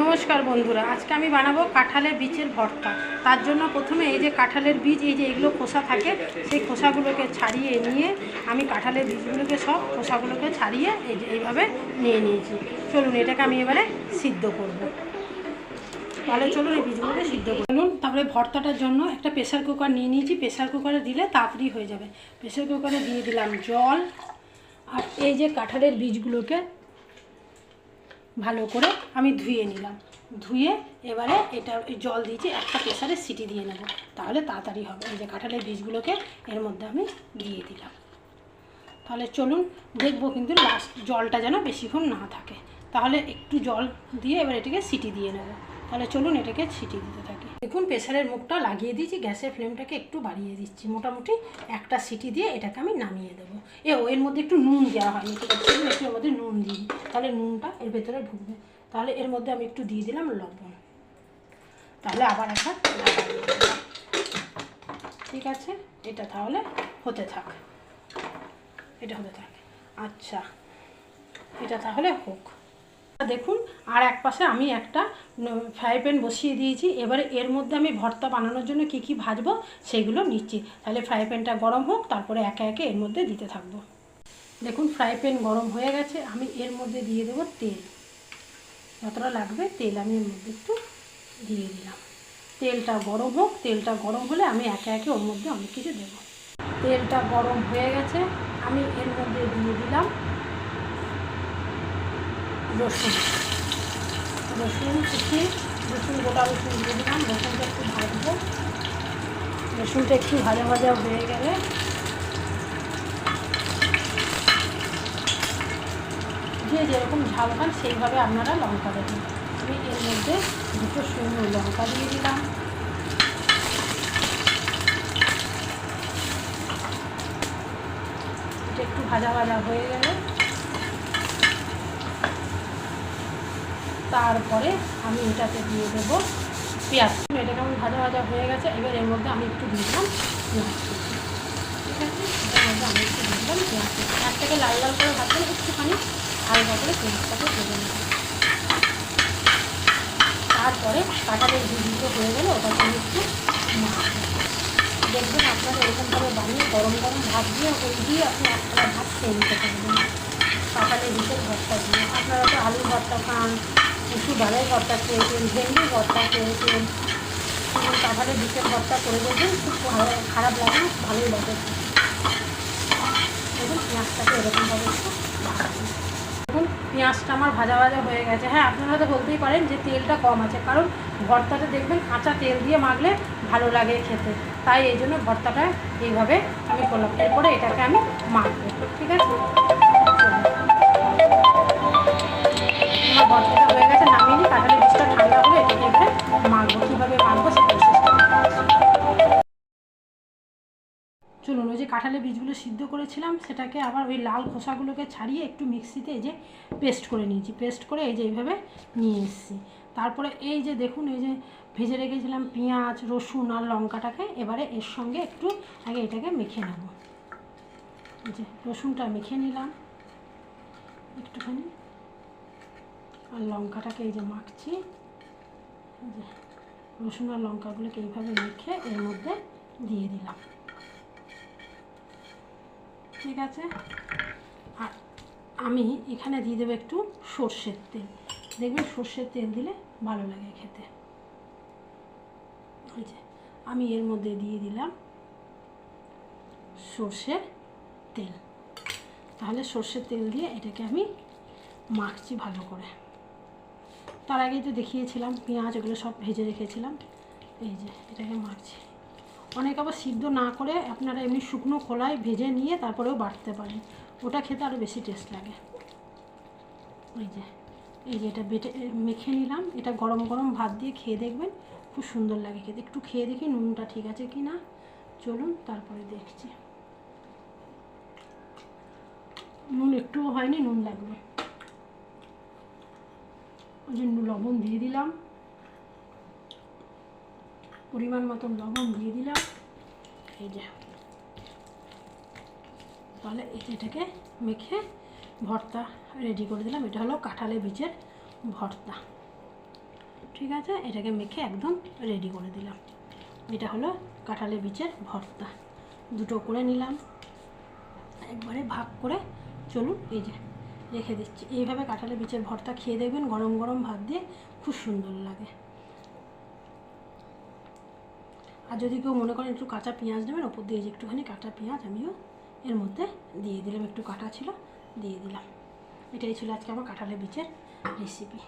নমস্কার বন্ধুরা, আজকে আমি বানাবো কাঁঠালের বীজের ভর্তা। তার জন্য প্রথমে এই যে কাঁঠালের বীজ, এই যে এগুলো খোসা থাকে, সেই খোসাগুলোকে ছাড়িয়ে নিয়ে আমি কাঁঠালের বীজগুলোকে সব খোসাগুলোকে ছাড়িয়ে এই যে এইভাবে নিয়ে নিয়েছি। চলুন এটাকে আমি এবারে সিদ্ধ করব। তাহলে চলুন এই বীজগুলোকে সিদ্ধ করুন। তারপরে ভর্তাটার জন্য একটা প্রেসার কুকার নিয়ে নিয়েছি। প্রেসার কুকারে দিলে তাড়াতাড়ি হয়ে যাবে। প্রেসার কুকারে দিয়ে দিলাম জল, আর এই যে কাঁঠালের বীজগুলোকে ভালো করে আমি ধুয়ে নিলাম। ধুয়ে এবারে এটা জল দিয়েছি, একটা প্রেসারে সিটি দিয়ে নেব, তাহলে তাড়াতাড়ি হবে। এই যে কাঁঠালের বীজগুলোকে এর মধ্যে আমি দিয়ে দিলাম। তাহলে চলুন দেখবো, কিন্তু লাস্ট জলটা যেন বেশিক্ষণ না থাকে। তাহলে একটু জল দিয়ে এবার এটাকে সিটি দিয়ে নেব। তাহলে চলুন এটাকে সিটি দিতে থাকি। দেখুন প্রেসারের মুখটা লাগিয়ে দিয়েছি, গ্যাসের ফ্লেমটাকে একটু বাড়িয়ে দিচ্ছি। মোটামুটি একটা সিটি দিয়ে এটাকে আমি নামিয়ে দেবো। এর মধ্যে একটু নুন দেওয়া হয়নি, ঠিক আছে? একটু এর মধ্যে নুন দিই, তাহলে নুনটা এর ভেতরে ঢুকবে। তাহলে এর মধ্যে আমি একটু দিয়ে দিলাম লবণ। তাহলে আবার একটা ঠিক আছে, এটা তাহলে হতে থাক, এটা হতে থাকে। আচ্ছা, এটা তাহলে হোক। দেখুন আর এক পাশে আমি একটা ফ্রাই প্যান বসিয়ে দিয়েছি। এবারে এর মধ্যে আমি ভর্তা বানানোর জন্য কি কি ভাজবো সেগুলো নিচ্ছি। তাহলে ফ্রাই প্যানটা গরম হোক, তারপরে একে একে এর মধ্যে দিতে থাকবো। দেখুন ফ্রাই প্যান গরম হয়ে গেছে, আমি এর মধ্যে দিয়ে দেবো তেল। যতটা লাগবে তেল আমি এর মধ্যে একটু দিয়ে দিলাম। তেলটা গরম হোক, তেলটা গরম হলে আমি একে একে ওর মধ্যে অনেক কিছু দেবো। তেলটা গরম হয়ে গেছে, আমি এর মধ্যে দিয়ে দিলাম রসুন। রসুন কুচি, রসুন গোটা রসুন দিয়ে দিলাম। রসুনটা একটু ভাজবো। রসুনটা একটু ভাজা ভাজা হয়ে গেলে যে যেরকম ঝাল খান সেইভাবে আপনারা লঙ্কা দেবেন। আমি এর মধ্যে দুটো শুকনো লঙ্কা দিয়ে দিলাম। এটা একটু ভাজা ভাজা হয়ে গেলে তারপরে আমি এটাতে দিয়ে দেবো পেঁয়াজ। এটা কেমন ভাজা ভাজা হয়ে গেছে, এবার এর মধ্যে আমি একটু দিয়ে দিলাম পেঁয়াজ কুচি। ঠিক আছে, এর মধ্যে আমি একটু দিয়ে দিলাম পেঁয়াজ কুচি। পেঁয়াজটাকে লাল লাল করে ভাজবেন, একটুখানি হালকা করে পেঁয়াজটাকে ভেজে নেবেন। তারপরে কাঁঠালের বীজগুলো হয়ে গেলে ওটাকে একটু মাখবেন। দেখবেন আপনারা এরকমভাবে বানিয়ে গরম গরম ভাত দিয়ে ওই দিয়ে আপনি একটা ভাত খেয়ে নিতে পারবেন। কাঁঠালের বীজের ভর্তা দিয়ে আপনারা তো আলুর ভর্তা খান, মুসুর ডালের ভর্তা খেয়েছেন, ভেন্ডির ভর্তা খেয়েছেন, কাঁঠালের বীজের ভর্তা করে দেখবেন, খুব খারাপ লাগে না, ভালোই লাগে। দেখুন পেঁয়াজটাকে এরকমভাবে একটু ভাজবেন। দেখুন পেঁয়াজটা আমার ভাজা ভাজা হয়ে গেছে। হ্যাঁ, আপনারা তো বলতেই পারেন যে তেলটা কম আছে, কারণ ভর্তাটা দেখবেন কাঁচা তেল দিয়ে মাখলে ভালো লাগে খেতে, তাই এই জন্য ভর্তাটা এইভাবে আমি করলাম। এরপরে এটাকে আমি মাখবো, ঠিক আছে? আমার ভর্তাটা হয়ে গেছে, নামিয়ে নিই। কাঁঠালের বীজটা ঠান্ডা হলে এটাকে এবারে মাখবো। কীভাবে মাখবো সেটা চলুন। ওই যে কাঁঠালের বীজগুলো সিদ্ধ করেছিলাম, সেটাকে আবার ওই লাল খোসাগুলোকে ছাড়িয়ে একটু মিক্সিতে এই যে পেস্ট করে নিয়েছি। পেস্ট করে এই যে এইভাবে নিয়ে এসেছি। তারপরে এই যে দেখুন, এই যে ভেজে রেখেছিলাম পেঁয়াজ, রসুন আর লঙ্কাটাকে এবারে এর সঙ্গে একটু আগে এটাকে মেখে নেব। এই যে রসুনটা মেখে নিলাম একটুখানি, আর লঙ্কাটাকে এই যে মাখছি। এই যে রসুন আর লঙ্কাগুলোকে এইভাবে মেখে এর মধ্যে দিয়ে দিলাম, ঠিক আছে? আর আমি এখানে দিয়ে দেবো একটু সর্ষের তেল। দেখবেন সর্ষের তেল দিলে ভালো লাগে খেতে। এই যে আমি এর মধ্যে দিয়ে দিলাম সর্ষের তেল। তাহলে সর্ষের তেল দিয়ে এটাকে আমি মাখছি ভালো করে। তার আগেই তো দেখিয়েছিলাম পেঁয়াজ এগুলো সব ভেজে রেখেছিলাম। এই যে এটাকে মাখছি। অনেক আবার সিদ্ধ না করে আপনারা এমনি শুকনো খোলায় ভেজে নিয়ে তারপরেও বাটতে পারেন, ওটা খেতে আরও বেশি টেস্ট লাগে। এই যে এটা বেটে মেখে নিলাম। এটা গরম গরম ভাত দিয়ে খেয়ে দেখবেন, খুব সুন্দর লাগে খেতে। একটু খেয়ে দেখি নুনটা ঠিক আছে কি না। চলুন তারপরে দেখছি। নুন একটুও হয়নি, নুন লাগবে। ওই জন্য লবণ দিয়ে দিলাম, পরিমাণ মতন লবণ দিয়ে দিলাম। এই যে তাহলে এটাকে মেখে ভর্তা রেডি করে দিলাম। এটা হলো কাঁঠালের বীজের ভর্তা। ঠিক আছে, এটাকে মেখে একদম রেডি করে দিলাম। এটা হলো কাঁঠালের বীজের ভর্তা। দুটো করে নিলাম, একবারে ভাগ করে। চলুন এই যে রেখে দিচ্ছি। এইভাবে কাঁঠালের বীজের ভর্তা খেয়ে দেখবেন, গরম গরম ভাত দিয়ে খুব সুন্দর লাগে। আর যদি কেউ মনে করেন একটু কাঁচা পেঁয়াজ দেবেন ওপর দিয়ে, যে একটুখানি কাঁচা পেঁয়াজ আমিও এর মধ্যে দিয়ে দিলাম, একটু কাটা ছিল দিয়ে দিলাম। এটাই ছিল আজকে আমার কাঁঠালের বীজের রেসিপি।